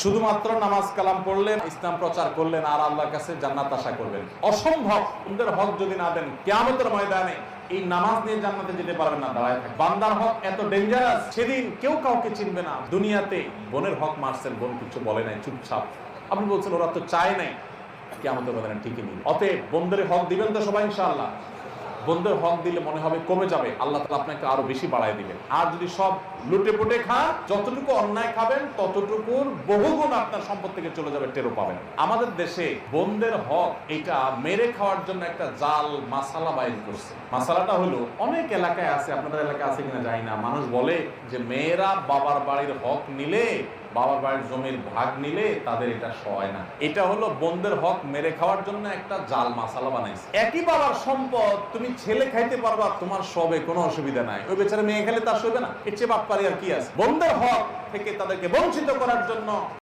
শুধুমাত্র নামাজ কালাম পড়লেন, ইসলাম প্রচার করলেন আর আল্লাহর কাছে জান্নাত আশা করবেন, অসম্ভব। ওদের হক যদি না দেন, কিয়ামতের ময়দানে এই নামাজ নিয়ে জান্নাতে যেতে পারবেন না, দাঁড়ায় থাকবেন। বান্দার হক এত ডেঞ্জারাস, সেদিন কেউ কাউকে চিনবে না। দুনিয়াতে বোনের হক মারছেন, বোন কিছু বলে নাই, চুপচাপ। আপনি বলছেন ওরা তো চায় নাই, কিয়ামতের ময়দানে ঠিকই নেই। অতএব বোনদের হক দিবেন তো সবাই ইনশাআল্লাহ। বন্ধুর হক দিলে মনে হবে কমে যাবে, আল্লাহ তাআলা আপনাকে আরো বেশি বাড়ায় দিবেন। আর যদি সব লুটে পুটে খান, যতটুকু অন্যায় খাবেন ততটুকুর বহুগুণ আপনার সম্পদ থেকে চলে যাবে, টেরও পাবেন। আমাদের দেশে বন্ধের হক এটা মেরে খাওয়ার জন্য একটা জাল মাসালা বাইর করছে। মাসালাটা হলো, অনেক এলাকায় আছে, আপনাদের এলাকায় আছে কিনা জানি না, মানুষ বলে যে মেয়েরা বাবার বাড়ির হক নিলে, বাবার বাড়ির জমির ভাগ নিলে তাদের এটা সয় না। এটা হলো বন্ধের হক মেরে খাওয়ার জন্য একটা জাল মাসালা বানাইছে। একই বাবার সম্পদ তুমি ছেলে খাইতে পারবা, তোমার সবে কোনো অসুবিধা নাই, ওই বেচারা মেয়ে খেলে তার সইবে না। এর চেয়ে বাটপারি আর কি আছে? বন্ধের হক থেকে তাদেরকে বঞ্চিত করার জন্য